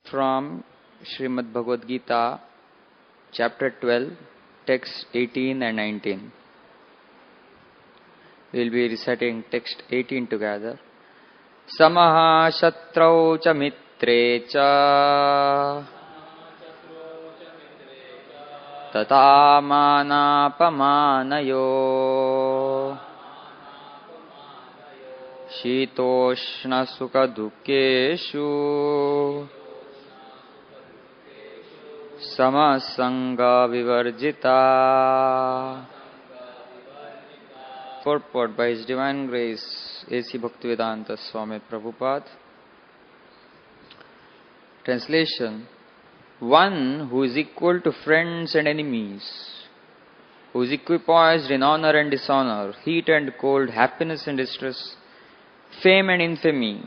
From Srimad Bhagavad-gītā, chapter 12, text 18 and 19. We will be reciting text 18 together. Samaḥ śatrau ca mitre ca tathā mānāpamānayoḥ śītoṣṇa-sukha-duḥkheṣu saṅga-vivarjitaḥ. Purport by His Divine Grace, A.C. Bhaktivedanta Swami Prabhupad. Translation: one who is equal to friends and enemies, who is equipoised in honor and dishonor, heat and cold, happiness and distress, fame and infamy,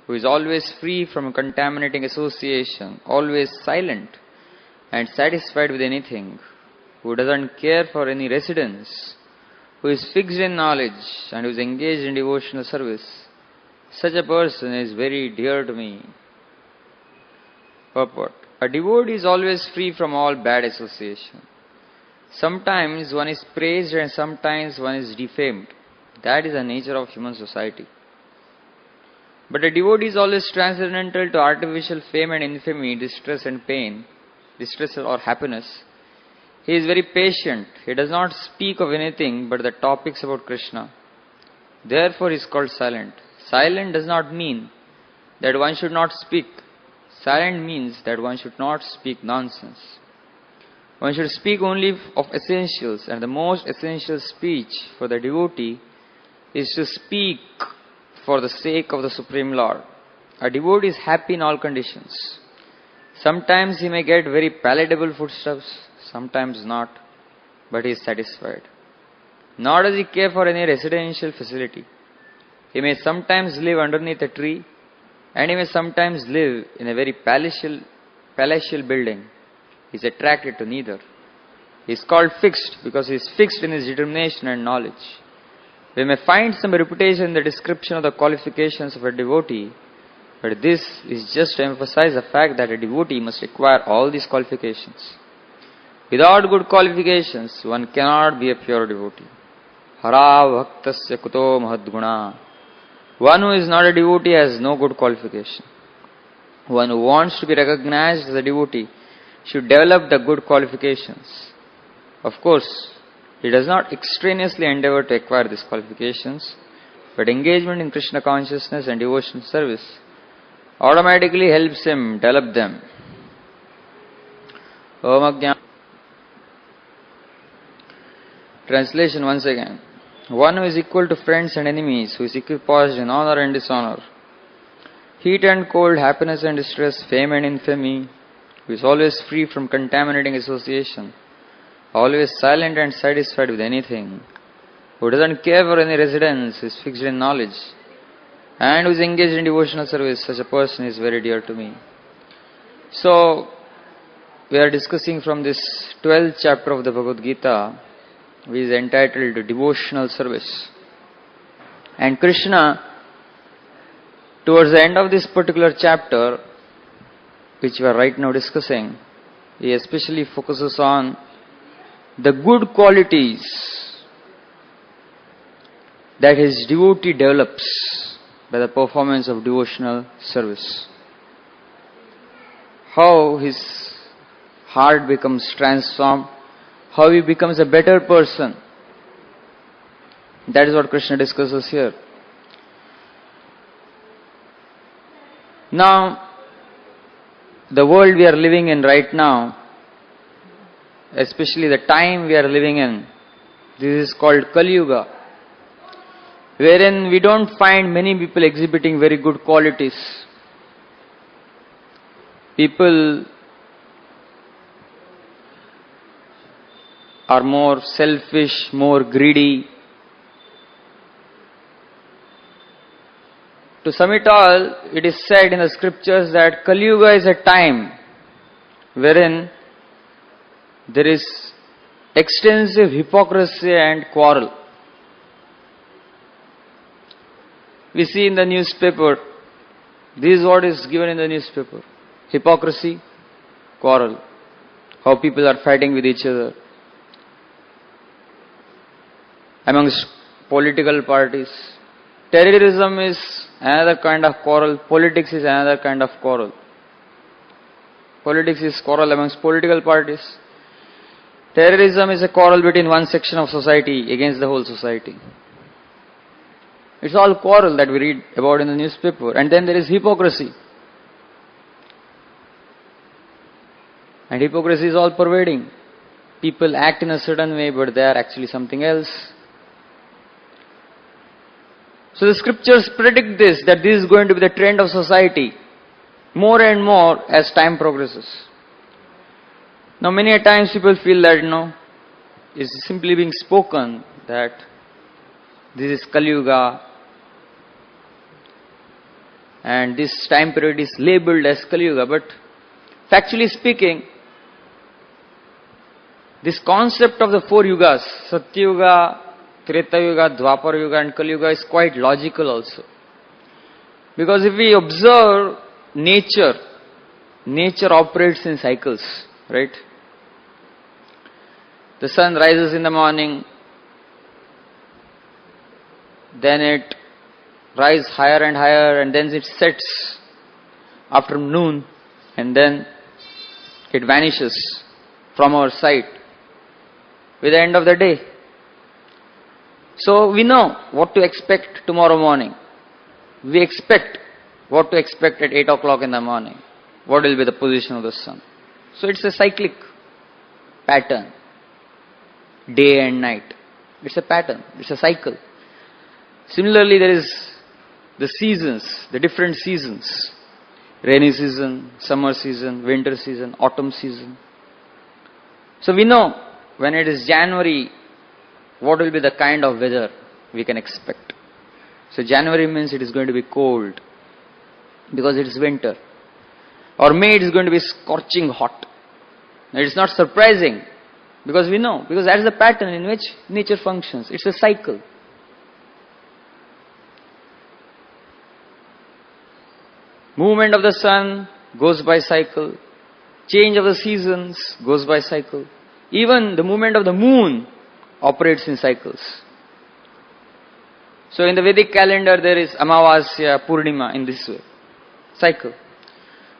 who is always free from contaminating association, always silent and satisfied with anything, who doesn't care for any residence, who is fixed in knowledge and who is engaged in devotional service, such a person is very dear to me. Purport: a devotee is always free from all bad association. Sometimes one is praised and sometimes one is defamed. That is the nature of human society. But a devotee is always transcendental to artificial fame and infamy, distress and pain, distress or happiness. He is very patient. He does not speak of anything but the topics about Krishna. Therefore he is called silent. Silent does not mean that one should not speak. Silent means that one should not speak nonsense. One should speak only of essentials, and the most essential speech for the devotee is to speak for the sake of the Supreme Lord. A devotee is happy in all conditions. Sometimes he may get very palatable foodstuffs, sometimes not, but he is satisfied. Nor does he care for any residential facility. He may sometimes live underneath a tree, and he may sometimes live in a very palatial building. He is attracted to neither. He is called fixed because he is fixed in his determination and knowledge. We may find some reputation in the description of the qualifications of a devotee, but this is just to emphasize the fact that a devotee must acquire all these qualifications. Without good qualifications, one cannot be a pure devotee. Hara bhaktasya kuto mahadguna. One who is not a devotee has no good qualification. One who wants to be recognized as a devotee should develop the good qualifications. Of course, he does not extraneously endeavor to acquire these qualifications, but engagement in Krishna consciousness and devotional service automatically helps him develop them. Translation once again. One who is equal to friends and enemies, who is equipoised in honor and dishonor, heat and cold, happiness and distress, fame and infamy, who is always free from contaminating association, always silent and satisfied with anything, who doesn't care for any residence, who is fixed in knowledge, and who is engaged in devotional service, such a person is very dear to me. So, we are discussing from this 12th chapter of the Bhagavad-gītā, which is entitled Devotional Service. And Krishna, towards the end of this particular chapter, which we are right now discussing, he especially focuses on the good qualities that his devotee develops by the performance of devotional service. How his heart becomes transformed, how he becomes a better person. That is what Krishna discusses here. Now, the world we are living in right now, especially the time we are living in, this is called Kali Yuga, wherein we don't find many people exhibiting very good qualities. People are more selfish, more greedy. To sum it all, it is said in the scriptures that Kali Yuga is a time wherein there is extensive hypocrisy and quarrel. We see in the newspaper, this is what is given in the newspaper. Hypocrisy, quarrel. How people are fighting with each other. Amongst political parties. Terrorism is another kind of quarrel. Politics is another kind of quarrel. Politics is quarrel amongst political parties. Terrorism is a quarrel between one section of society against the whole society. It's all quarrel that we read about in the newspaper. And then there is hypocrisy. And hypocrisy is all pervading. People act in a certain way, but they are actually something else. So the scriptures predict this, that this is going to be the trend of society more and more as time progresses. Now many a times people feel that, it's simply being spoken that this is Kali Yuga and this time period is labeled as Kali Yuga. But factually speaking, this concept of the four yugas, Satya Yuga, Treta Yuga, Dwapara Yuga and Kali Yuga is quite logical also. Because if we observe nature operates in cycles, right? The sun rises in the morning, then it rises higher and higher, and then it sets after noon, and then it vanishes from our sight with the end of the day. So we know what to expect tomorrow morning. We expect what to expect at 8 o'clock in the morning. What will be the position of the sun. So it's a cyclic pattern. Day and night. It's a pattern. It's a cycle. Similarly, there is the seasons, the different seasons. Rainy season, summer season, winter season, autumn season. So we know when it is January, what will be the kind of weather we can expect. So January means it is going to be cold because it is winter. Or May it is going to be scorching hot. Now it is not surprising because we know, because that is the pattern in which nature functions. It's a cycle. Movement of the sun goes by cycle. Change of the seasons goes by cycle. Even the movement of the moon operates in cycles. So in the Vedic calendar there is Amavasya, Purnima in this way. Cycle.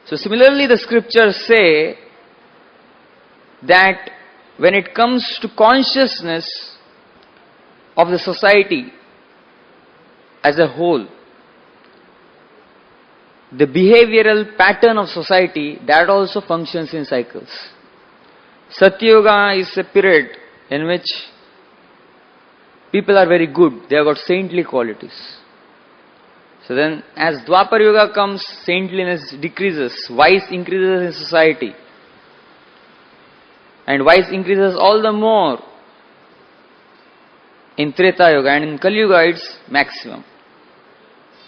So similarly the scriptures say that when it comes to consciousness of the society as a whole, the behavioral pattern of society, that also functions in cycles. Satya Yuga is a period in which people are very good. They have got saintly qualities. So then as Dwapara Yuga comes, saintliness decreases. Vice increases in society. And vice increases all the more in Treta Yuga, and in Kali Yuga it's maximum.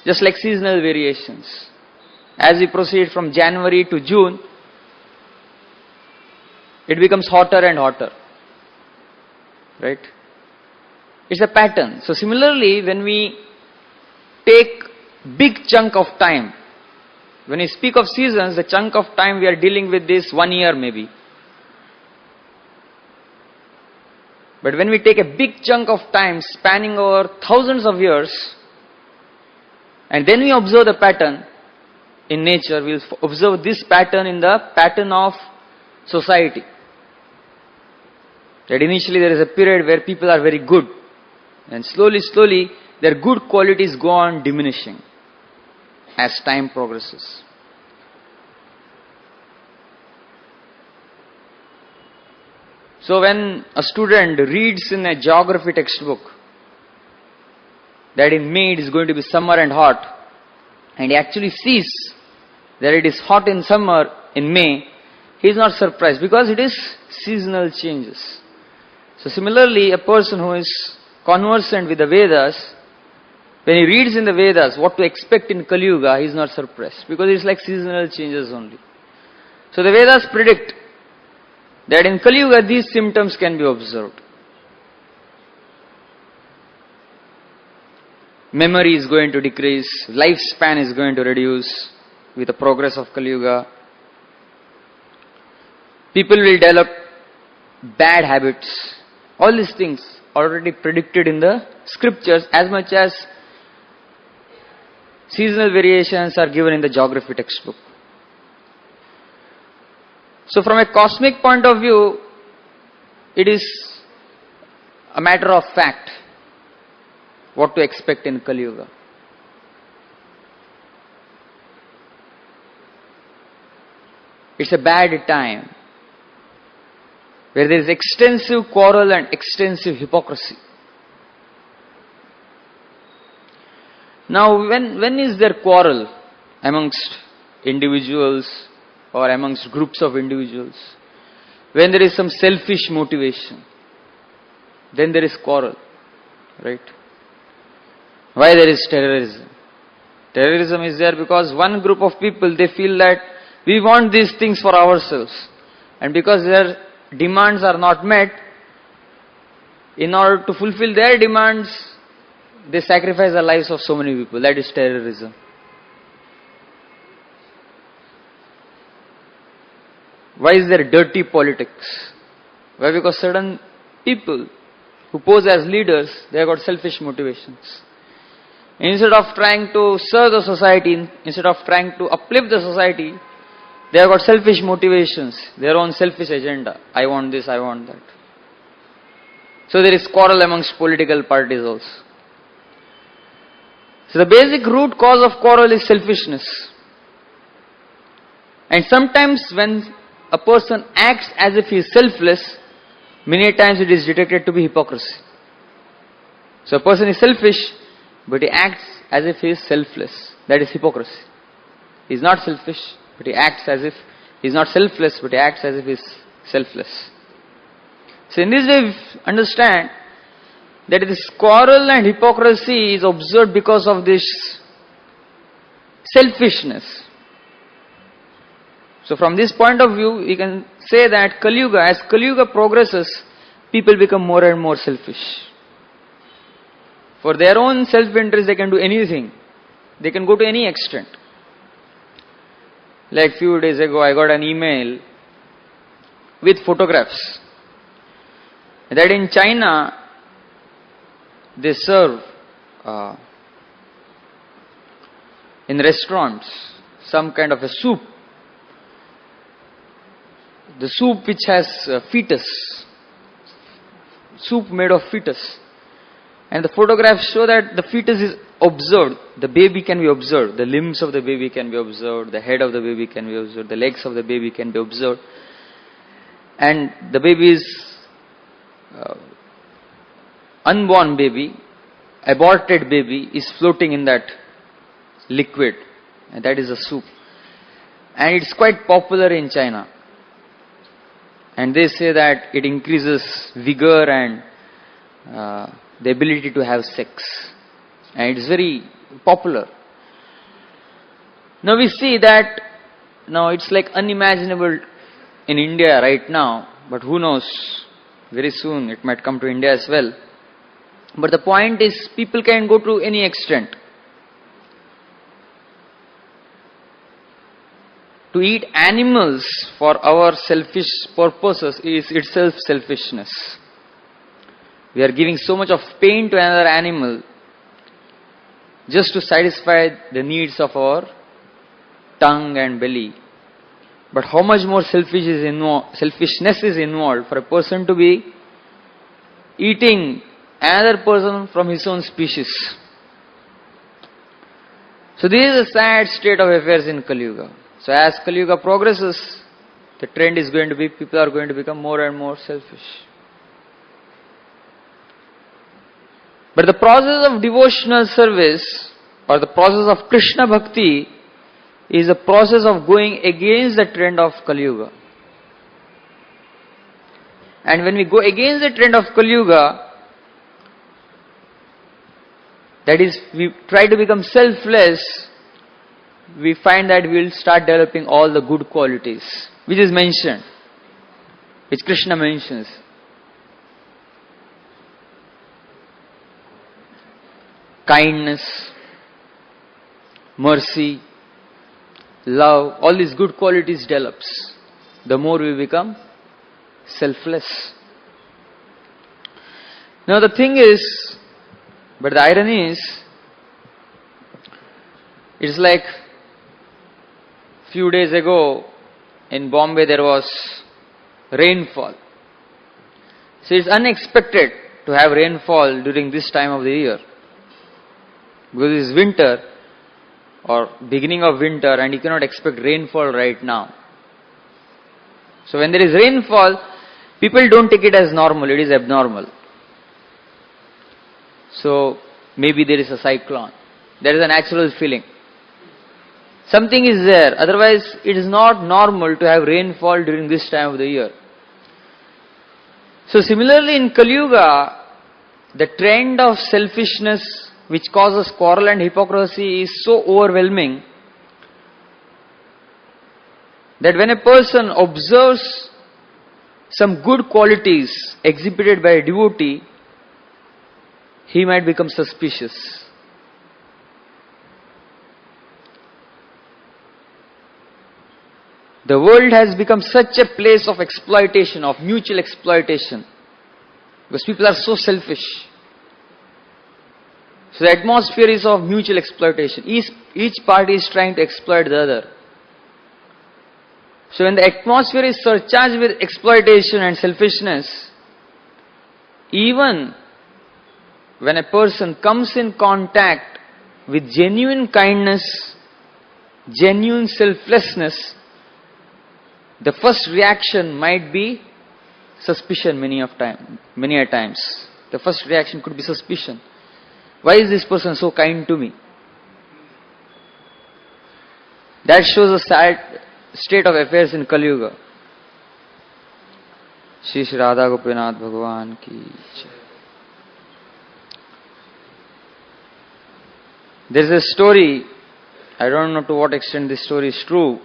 Just like seasonal variations. As we proceed from January to June, it becomes hotter and hotter. Right? It's a pattern. So similarly, when we take big chunk of time, when we speak of seasons, the chunk of time we are dealing with this 1 year maybe. But when we take a big chunk of time spanning over thousands of years, and then we observe the pattern in nature, we will observe this pattern in the pattern of society. That initially there is a period where people are very good, and slowly their good qualities go on diminishing as time progresses. So when a student reads in a geography textbook that in May it is going to be summer and hot, and he actually sees that it is hot in summer in May, he is not surprised because it is seasonal changes. So similarly, a person who is conversant with the Vedas, when he reads in the Vedas what to expect in Kali Yuga, he is not surprised because it is like seasonal changes only. So the Vedas predict that in Kali Yuga these symptoms can be observed. Memory is going to decrease, lifespan is going to reduce with the progress of Kali Yuga. People will develop bad habits. All these things already predicted in the scriptures, as much as seasonal variations are given in the geography textbook. So from a cosmic point of view, it is a matter of fact what to expect in Kali Yuga. It's a bad time where there is extensive quarrel and extensive hypocrisy. Now, when is there quarrel amongst individuals or amongst groups of individuals? When there is some selfish motivation, then there is quarrel, right? Why there is terrorism? Terrorism is there because one group of people, they feel that we want these things for ourselves, and because their demands are not met, in order to fulfill their demands, they sacrifice the lives of so many people. That is terrorism. Why is there dirty politics? Why? Because certain people who pose as leaders, they have got selfish motivations. Instead of trying to serve the society, instead of trying to uplift the society, they have got selfish motivations, their own selfish agenda. I want this, I want that. So there is quarrel amongst political parties also. So the basic root cause of quarrel is selfishness. And sometimes when a person acts as if he is selfless, many times it is detected to be hypocrisy. So a person is selfish, but he acts as if he is selfless. That is hypocrisy. He is not selfish, but he acts as if he is not selfless, but he acts as if he is selfless. So in this way we understand that this quarrel and hypocrisy is observed because of this selfishness. So from this point of view, we can say that Kali Yuga, as Kali Yuga progresses, people become more and more selfish. For their own self-interest, they can do anything. They can go to any extent. Like few days ago, I got an email with photographs that in China, they serve in restaurants some kind of a soup. The soup which has fetus, soup made of fetus. And the photographs show that the fetus is observed, the baby can be observed, the limbs of the baby can be observed, the head of the baby can be observed, the legs of the baby can be observed. And the baby is unborn baby, aborted baby is floating in that liquid, and that is a soup. And it's quite popular in China. And they say that it increases vigor and the ability to have sex. And it's very popular. Now we see that, now it's like unimaginable in India right now, but who knows, very soon it might come to India as well. But the point is, people can go to any extent. To eat animals for our selfish purposes is itself selfishness. We are giving so much of pain to another animal just to satisfy the needs of our tongue and belly. But how much more selfishness is involved for a person to be eating another person from his own species. So this is a sad state of affairs in Kali Yuga. So as Kali Yuga progresses, the trend is going to be, people are going to become more and more selfish. But the process of devotional service or the process of Krishna Bhakti is a process of going against the trend of Kali Yuga. And when we go against the trend of Kali Yuga, that is, we try to become selfless, we find that we will start developing all the good qualities, which is mentioned, which Krishna mentions. Kindness, mercy, love, all these good qualities develops the more we become selfless. Now the thing is, but the irony is, it's like few days ago in Bombay there was rainfall. So it's unexpected to have rainfall during this time of the year. Because it's winter or beginning of winter and you cannot expect rainfall right now. So when there is rainfall, people don't take it as normal, it is abnormal. So maybe there is a cyclone. There is a natural feeling. Something is there, otherwise it is not normal to have rainfall during this time of the year. So similarly in Kali Yuga, the trend of selfishness which causes quarrel and hypocrisy is so overwhelming that when a person observes some good qualities exhibited by a devotee, he might become suspicious. The world has become such a place of exploitation, of mutual exploitation, because people are so selfish. So the atmosphere is of mutual exploitation. Each party is trying to exploit the other. So when the atmosphere is surcharged with exploitation and selfishness, even when a person comes in contact with genuine kindness, genuine selflessness, the first reaction might be suspicion many a times. The first reaction could be suspicion. Why is this person so kind to me? That shows a sad state of affairs in Kali Yuga. Shri Shri Radha Gopinath Bhagavan ki jai. There is a story, I don't know to what extent this story is true,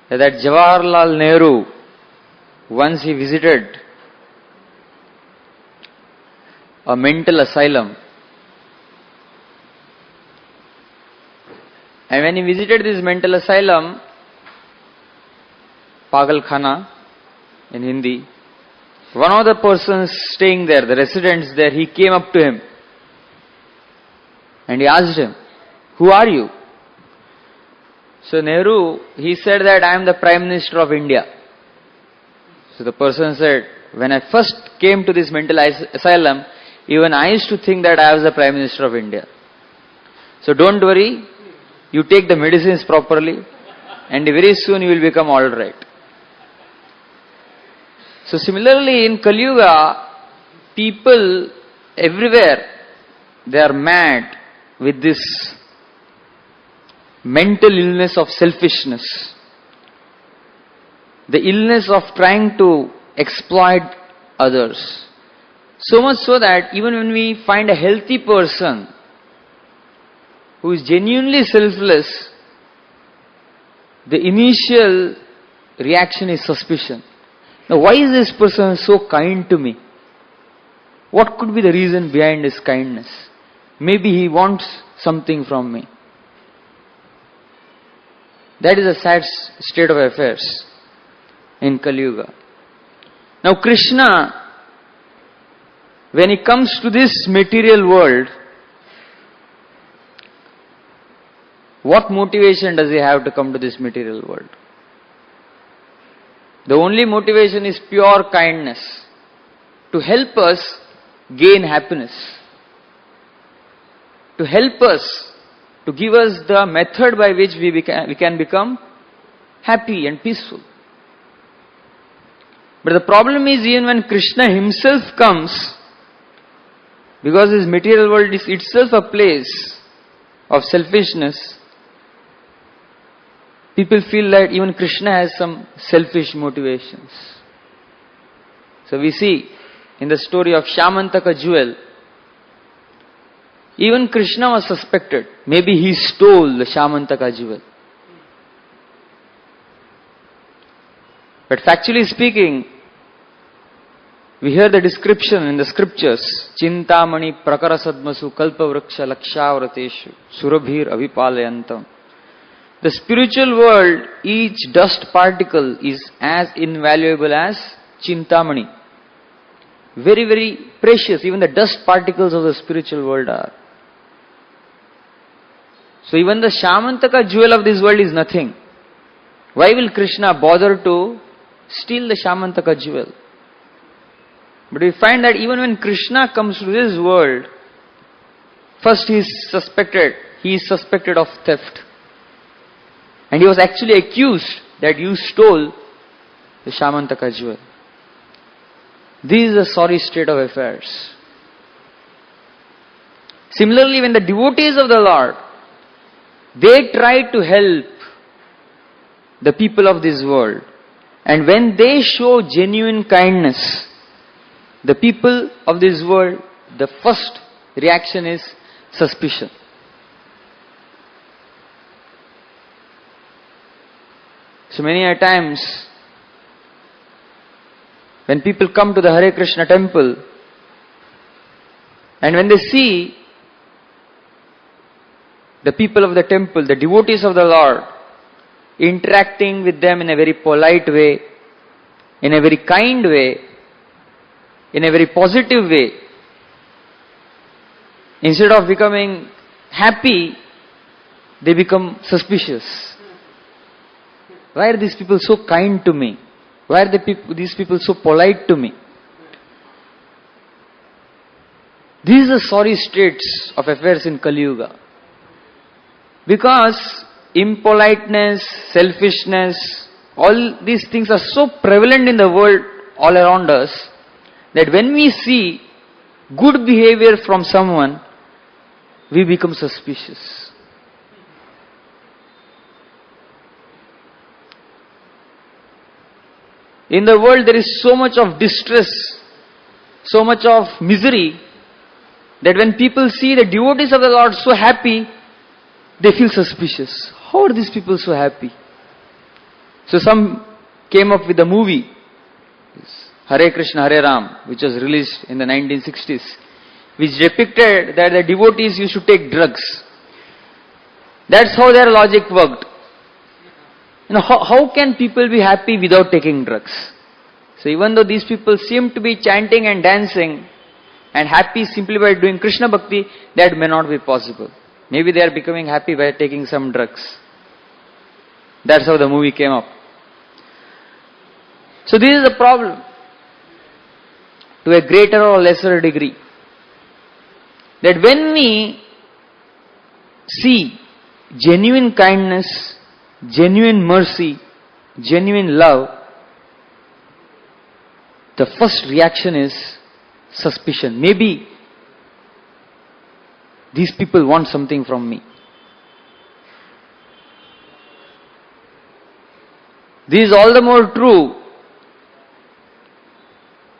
that Jawaharlal Nehru, once he visited a mental asylum. And when he visited this mental asylum, Pagal Khana in Hindi, one of the persons staying there, the residents there, he came up to him and he asked him, "Who are you?" So Nehru, he said that I am the Prime Minister of India. So the person said, when I first came to this mental asylum, even I used to think that I was the Prime Minister of India. So don't worry, you take the medicines properly and very soon you will become alright. So similarly in Kali Yuga, people everywhere, they are mad with this mental illness of selfishness. The illness of trying to exploit others. So much so that even when we find a healthy person who is genuinely selfless, the initial reaction is suspicion. Now why is this person so kind to me? What could be the reason behind his kindness? Maybe he wants something from me. That is a sad state of affairs in Kali Yuga. Now Krishna, when he comes to this material world, what motivation does he have to come to this material world? The only motivation is pure kindness, to help us gain happiness, to help us, to give us the method by which we can become happy and peaceful. But the problem is, even when Krishna himself comes, because this material world is itself a place of selfishness, people feel that even Krishna has some selfish motivations. So we see in the story of Shyamantaka jewel, even Krishna was suspected. Maybe he stole the Shyamantaka jewel. But factually speaking, we hear the description in the scriptures, Chintamani prakarasadmasu kalpavraksha lakshavarateshu surabhir avipalayantam. The spiritual world, each dust particle is as invaluable as chintamani. Very, very precious. Even the dust particles of the spiritual world are. So even the Shamantaka jewel of this world is nothing. Why will Krishna bother to steal the Shamantaka jewel? But we find that even when Krishna comes to this world, first he is suspected of theft. And he was actually accused that you stole the Shamantaka jewel. This is a sorry state of affairs. Similarly, when the devotees of the Lord, they try to help the people of this world, and when they show genuine kindness, the people of this world, the first reaction is suspicion. So many a times, when people come to the Hare Krishna temple, and when they see the people of the temple, the devotees of the Lord, interacting with them in a very polite way, in a very kind way, in a very positive way, instead of becoming happy, they become suspicious. Why are these people so kind to me? Why are these people so polite to me? These are sorry states of affairs in Kali Yuga. Because impoliteness, selfishness, all these things are so prevalent in the world all around us, that when we see good behavior from someone, we become suspicious. In the world there is so much of distress, so much of misery, that when people see the devotees of the Lord so happy, they feel suspicious. How are these people so happy? So some came up with a movie, Hare Krishna, Hare Ram, which was released in the 1960s, which depicted that the devotees used to take drugs. That's how their logic worked. How can people be happy without taking drugs? So even though these people seem to be chanting and dancing and happy simply by doing Krishna Bhakti, that may not be possible. Maybe they are becoming happy by taking some drugs. That's how the movie came up. So this is a problem, to a greater or lesser degree. That when we see genuine kindness, genuine mercy, genuine love, the first reaction is suspicion. Maybe these people want something from me. This is all the more true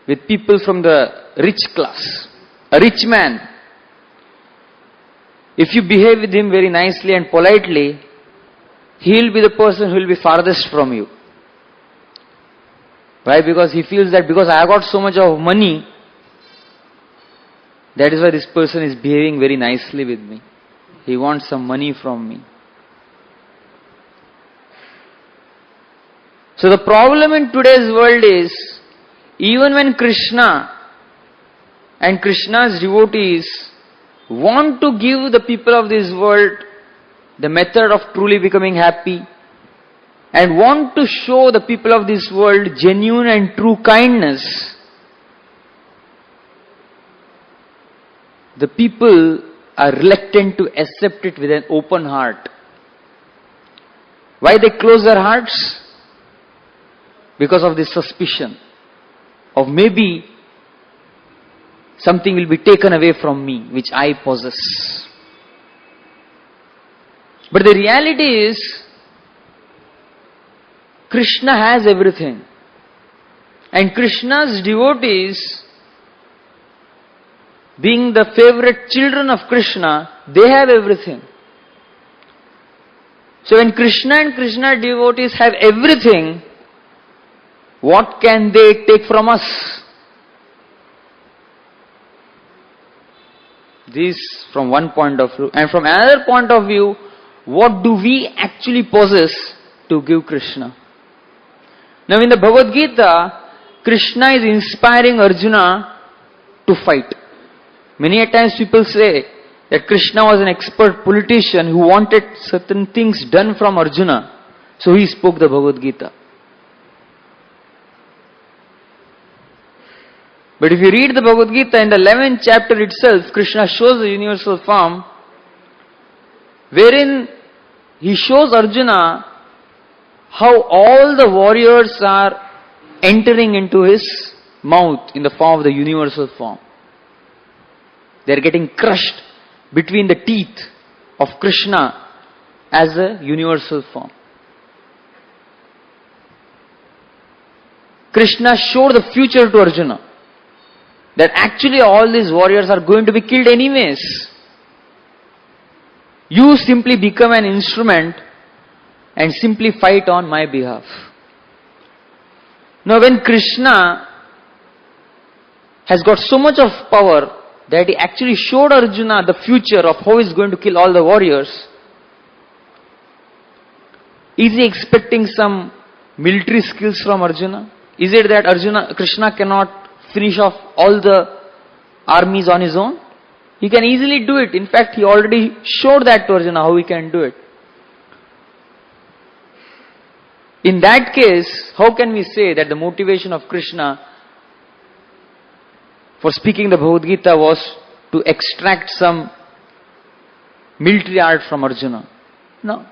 with people from the rich class. A rich man, if you behave with him very nicely and politely, he will be the person who will be farthest from you. Why? Because he feels that because I have got so much of money, that is why this person is behaving very nicely with me. He wants some money from me. So the problem in today's world is, even when Krishna and Krishna's devotees want to give the people of this world the method of truly becoming happy, and want to show the people of this world genuine and true kindness, the people are reluctant to accept it with an open heart. Why they close their hearts? Because of this suspicion of maybe something will be taken away from me which I possess. But the reality is, Krishna has everything. And Krishna's devotees, being the favorite children of Krishna, they have everything. So when Krishna and Krishna devotees have everything, what can they take from us? This from one point of view. And from another point of view, what do we actually possess to give Krishna? Now in the Bhagavad-gītā, Krishna is inspiring Arjuna to fight. Many a times people say that Krishna was an expert politician who wanted certain things done from Arjuna. So he spoke the Bhagavad-gītā. But if you read the Bhagavad-gītā, in the 11th chapter itself, Krishna shows the universal form, wherein he shows Arjuna how all the warriors are entering into his mouth in the form of the universal form. They are getting crushed between the teeth of Krishna as a universal form. Krishna showed the future to Arjuna, that actually all these warriors are going to be killed anyways. You simply become an instrument and simply fight on my behalf. Now when Krishna has got so much of power that he actually showed Arjuna the future of how he is going to kill all the warriors, is he expecting some military skills from Arjuna? Is it that Krishna cannot finish off all the armies on his own? He can easily do it. In fact, he already showed that to Arjuna how he can do it. In that case, how can we say that the motivation of Krishna for speaking the Bhagavad-gītā was to extract some military art from Arjuna? No.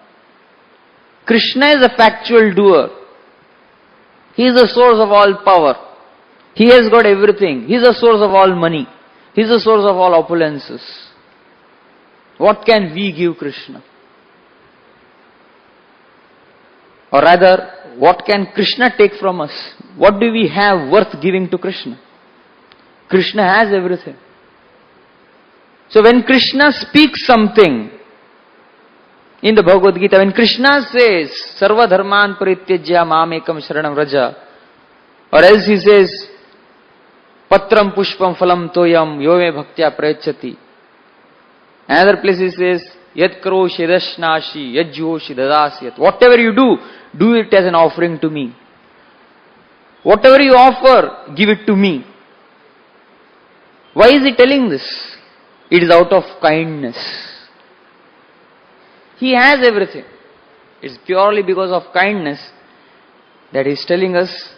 Krishna is a factual doer. He is the source of all power. He has got everything. He is the source of all money. He is the source of all opulences. What can we give Krishna? Or rather, what can Krishna take from us? What do we have worth giving to Krishna? Krishna has everything. So when Krishna speaks something in the Bhagavad-gītā, when Krishna says, Sarva dharman parityajya mamekam sharanam vraja, or else he says, Patram pushpam phalam toyam yome bhaktya prayachati. Another place he says, Yat karoshi yadashnashi yat juhoshi dadasyat. Whatever you do it as an offering to me. Whatever you offer, give it to me. Why is he telling this? It is out of kindness. He has everything. It's purely because of kindness that he is telling us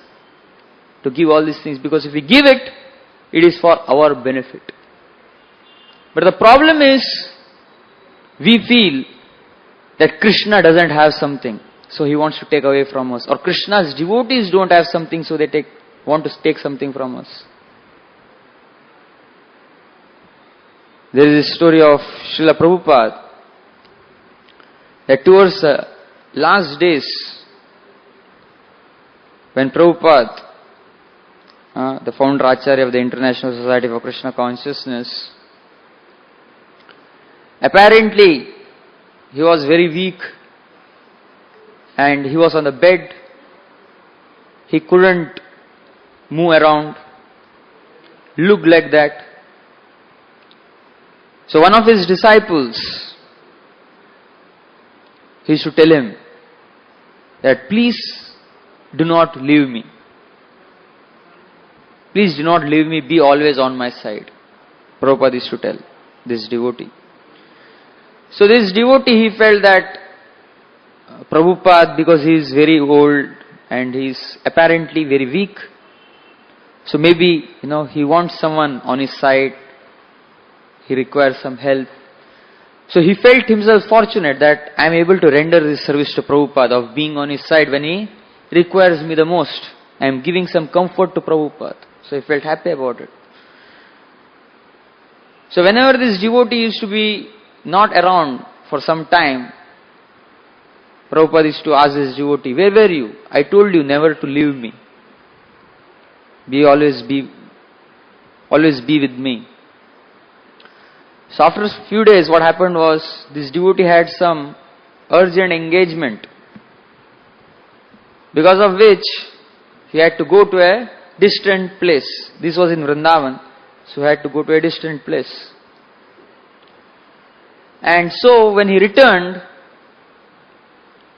to give all these things. Because if we give it, it is for our benefit. But the problem is, we feel that Krishna doesn't have something, so he wants to take away from us. Or Krishna's devotees don't have something, so they want to take something from us. There is a story of Srila Prabhupad, that towards the last days, when Prabhupada, the founder Acharya of the International Society for Krishna Consciousness, apparently he was very weak and he was on the bed. He couldn't move around, look like that. So one of his disciples, he used to tell him that please do not leave me. Please do not leave me, be always on my side. Prabhupada used to tell this devotee. So this devotee, he felt that Prabhupada, because he is very old and he is apparently very weak, so maybe, he wants someone on his side, he requires some help. So he felt himself fortunate that I am able to render this service to Prabhupada of being on his side when he requires me the most. I am giving some comfort to Prabhupada. So he felt happy about it. So whenever this devotee used to be not around for some time, Prabhupada used to ask this devotee, where were you? I told you never to leave me. Always be with me. So after a few days, what happened was, this devotee had some urgent engagement, because of which he had to go to a distant place. This was in Vrindavan, so he had to go to a distant place. And so when he returned,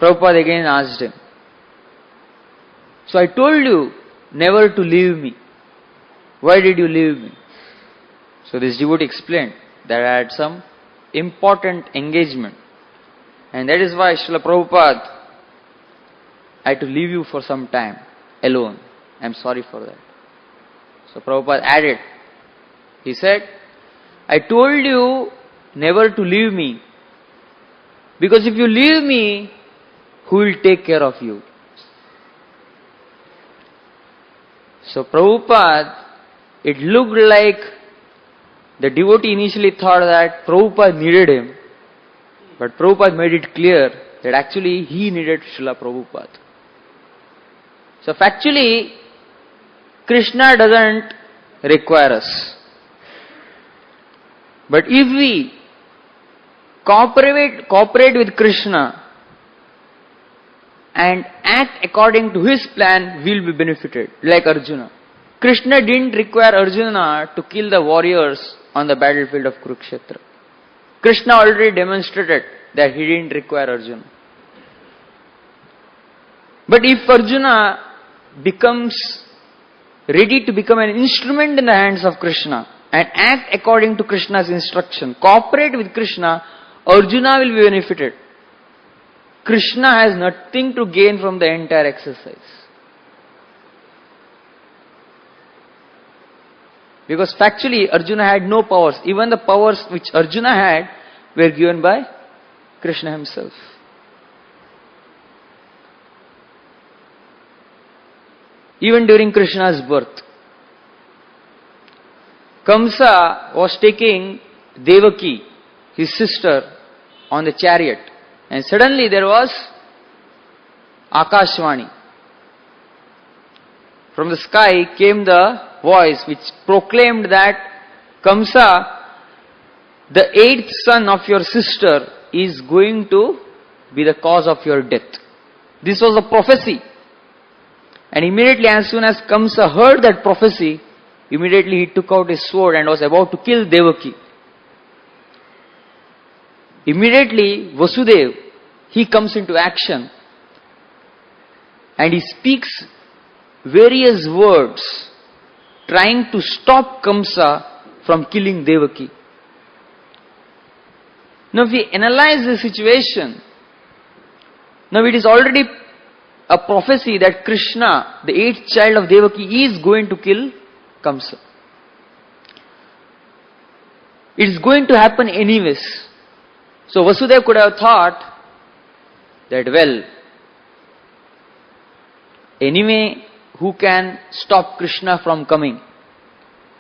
Prabhupada again asked him, so I told you never to leave me. Why did you leave me? So this devotee explained that I had some important engagement. And that is why Srila Prabhupada, I had to leave you for some time alone. I am sorry for that. So Prabhupada added, he said, I told you never to leave me. Because if you leave me, who will take care of you? So Prabhupada, it looked like the devotee initially thought that Prabhupada needed him. But Prabhupada made it clear that actually he needed Srila Prabhupada. So factually, Krishna doesn't require us. But if we cooperate with Krishna and act according to his plan, we will be benefited, like Arjuna. Krishna didn't require Arjuna to kill the warriors on the battlefield of Kurukshetra. Krishna already demonstrated that he didn't require Arjuna. But if Arjuna becomes ready to become an instrument in the hands of Krishna and act according to Krishna's instruction, cooperate with Krishna, Arjuna will be benefited. Krishna has nothing to gain from the entire exercise. Because factually Arjuna had no powers. Even the powers which Arjuna had were given by Krishna himself. Even during Krishna's birth, Kamsa was taking Devaki, his sister, on the chariot. And suddenly there was Akashvani. From the sky came the voice which proclaimed that Kamsa, the 8th son of your sister, is going to be the cause of your death. This was a prophecy. And immediately as soon as Kamsa heard that prophecy, immediately he took out his sword and was about to kill Devaki. Immediately Vasudev, he comes into action and he speaks various words trying to stop Kamsa from killing Devaki. Now if we analyze the situation, now it is already a prophecy that Krishna, the 8th child of Devaki, is going to kill Kamsa. It is going to happen anyways. So Vasudeva could have thought that, well, anyway, who can stop Krishna from coming?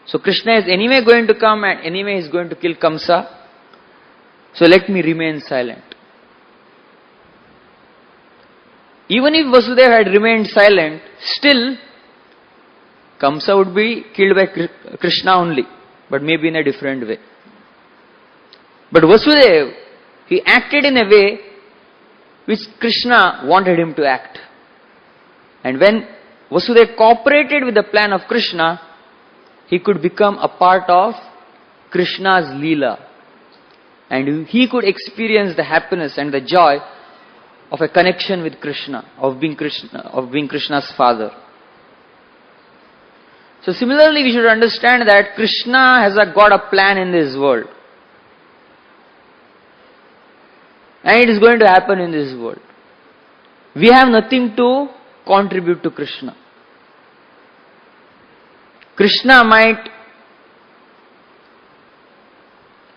So Krishna is anyway going to come and anyway he is going to kill Kamsa. So let me remain silent. Even if Vasudeva had remained silent, still Kamsa would be killed by Krishna only, but maybe in a different way. But Vasudeva, he acted in a way which Krishna wanted him to act. And when Vasudeva cooperated with the plan of Krishna, he could become a part of Krishna's Leela. And he could experience the happiness and the joy of a connection with Krishna, of being Krishna's father. So similarly, we should understand that Krishna has got a plan in this world. And it is going to happen in this world. We have nothing to contribute to Krishna. Krishna might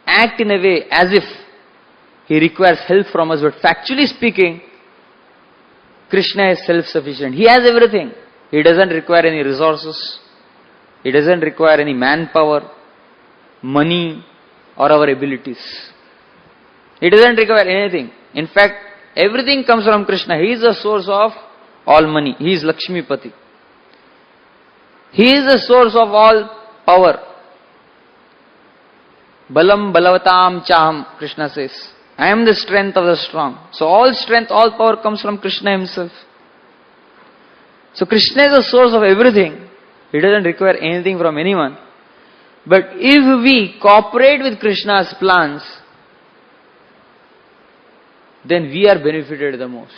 act in a way as if he requires help from us, but factually speaking, Krishna is self-sufficient. He has everything. He doesn't require any resources. He doesn't require any manpower, money, or our abilities. He doesn't require anything. In fact, everything comes from Krishna. He is the source of all money. He is Lakshmipati. He is the source of all power. Balam balavatam chaham, Krishna says. I am the strength of the strong. So all strength, all power comes from Krishna himself. So Krishna is the source of everything. He doesn't require anything from anyone. But if we cooperate with Krishna's plans, then we are benefited the most.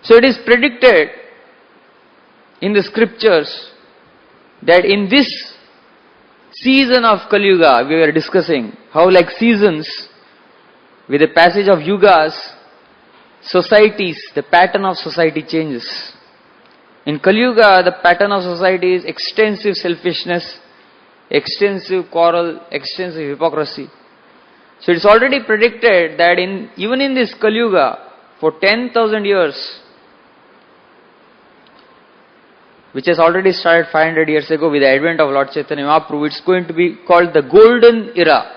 So it is predicted in the scriptures that in this season of Kali Yuga, we were discussing how like seasons, with the passage of yugas, societies, the pattern of society changes. In Kali Yuga, the pattern of society is extensive selfishness, extensive quarrel, extensive hypocrisy. So it's already predicted that even in this Kali Yuga, for 10,000 years, which has already started 500 years ago with the advent of Lord Chaitanya Mahaprabhu, it's going to be called the golden era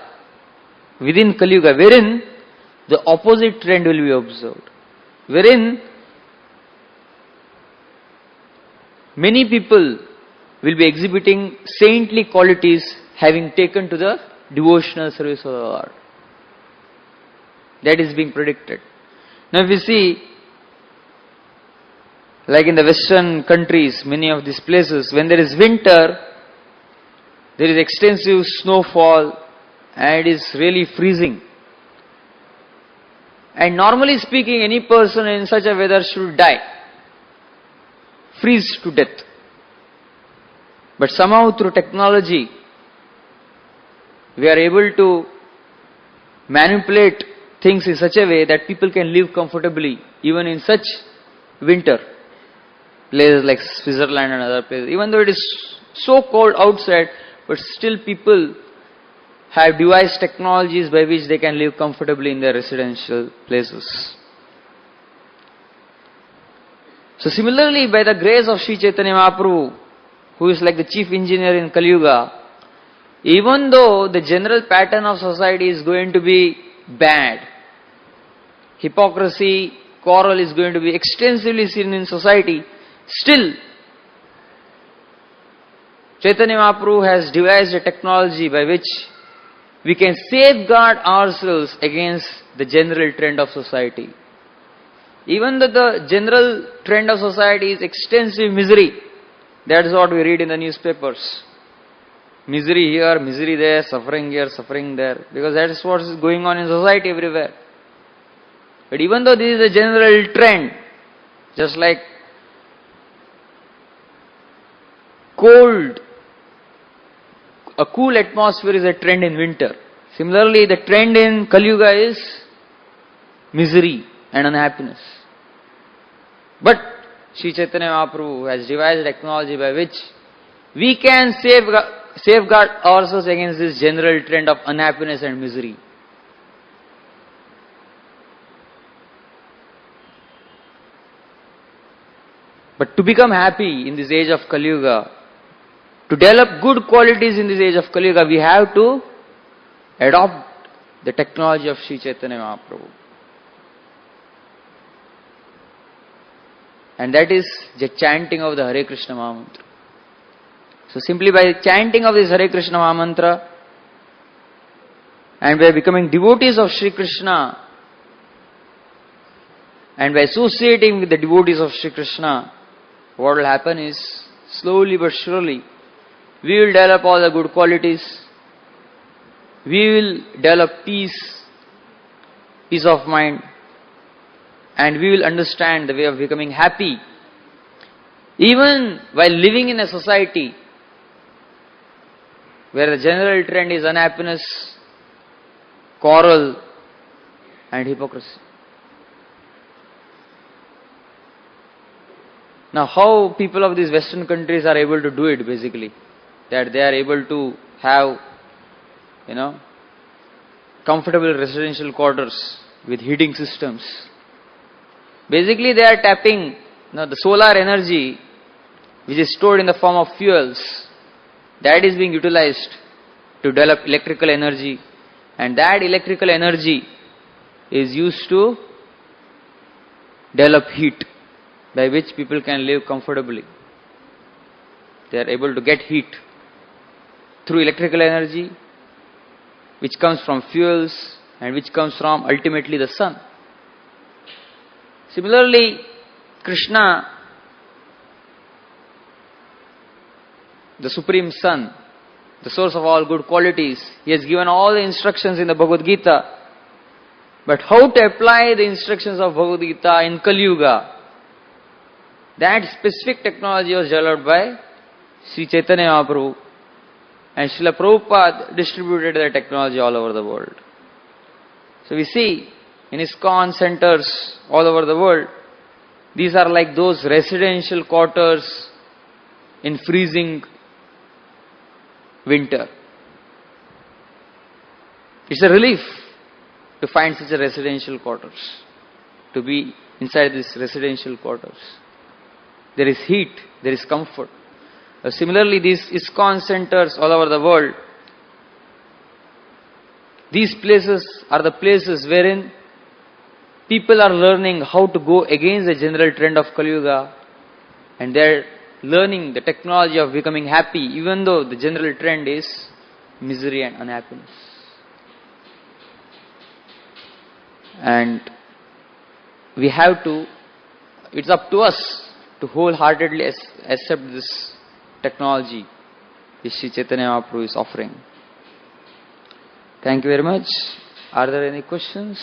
within Kali Yuga, wherein the opposite trend will be observed. Wherein many people will be exhibiting saintly qualities, having taken to the devotional service of the Lord. That is being predicted. Now if we see, like in the Western countries, many of these places, when there is winter, there is extensive snowfall and it is really freezing. And normally speaking, any person in such a weather should die, freeze to death. But somehow through technology, we are able to manipulate things in such a way that people can live comfortably even in such winter. Places like Switzerland and other places. Even though it is so cold outside, but still people have devised technologies by which they can live comfortably in their residential places. So similarly, by the grace of Sri Chaitanya Mahaprabhu, who is like the chief engineer in Kali Yuga, even though the general pattern of society is going to be bad, hypocrisy, quarrel is going to be extensively seen in society, still Chaitanya Mahaprabhu has devised a technology by which we can safeguard ourselves against the general trend of society. Even though the general trend of society is extensive misery, that is what we read in the newspapers. Misery here, misery there, suffering here, suffering there, because that is what is going on in society everywhere. But even though this is a general trend, just like a cool atmosphere is a trend in winter. Similarly, the trend in Kali Yuga is misery and unhappiness. But Sri Chaitanya Mahaprabhu has devised technology by which we can safeguard ourselves against this general trend of unhappiness and misery. But to become happy in this age of Kali Yuga, to develop good qualities in this age of Kali Yuga, we have to adopt the technology of Sri Chaitanya Mahaprabhu. And that is the chanting of the Hare Krishna Mahamantra. So simply by chanting of this Hare Krishna Mahamantra and by becoming devotees of Sri Krishna and by associating with the devotees of Sri Krishna, what will happen is, slowly but surely, we will develop all the good qualities. We will develop peace of mind, and we will understand the way of becoming happy. Even while living in a society where the general trend is unhappiness, quarrel, and hypocrisy. Now, how people of these Western countries are able to do it, basically? That they are able to have, comfortable residential quarters with heating systems. Basically, they are tapping, the solar energy, which is stored in the form of fuels, that is being utilized to develop electrical energy, and that electrical energy is used to develop heat, by which people can live comfortably. They are able to get heat through electrical energy, which comes from fuels and which comes from ultimately the sun. Similarly, Krishna, the Supreme Son, the source of all good qualities, He has given all the instructions in the Bhagavad-gītā. But how to apply the instructions of Bhagavad-gītā in Kali Yuga? That specific technology was developed by Sri Chaitanya Mahaprabhu, and Srila Prabhupada distributed the technology all over the world. So we see in ISKCON centers all over the world, these are like those residential quarters in freezing winter. It's a relief to find such a residential quarters, to be inside these residential quarters. There is heat, there is comfort. Similarly, these ISKCON centers all over the world, these places are the places wherein people are learning how to go against the general trend of Kali Yuga, and they are learning the technology of becoming happy, even though the general trend is misery and unhappiness. And we have to, it's up to us to wholeheartedly accept this technology which Sri Chaitanya Mahaprabhu is offering. Thank you very much. Are there any questions?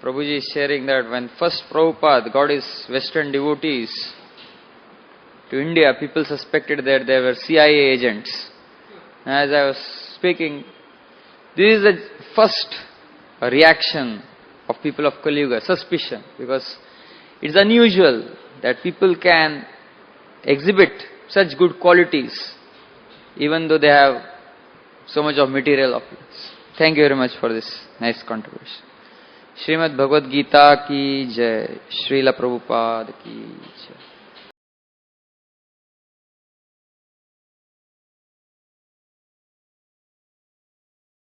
Prabhuji is sharing that when first Prabhupada got his Western devotees to India, people suspected that they were CIA agents. As I was speaking, this is the first reaction of people of Kali Yuga, suspicion, because it's unusual that people can exhibit such good qualities even though they have so much of material opulence. Thank you very much for this nice contribution. Srimad Bhagavad-gītā ki jai, Srila Prabhupada ki jai.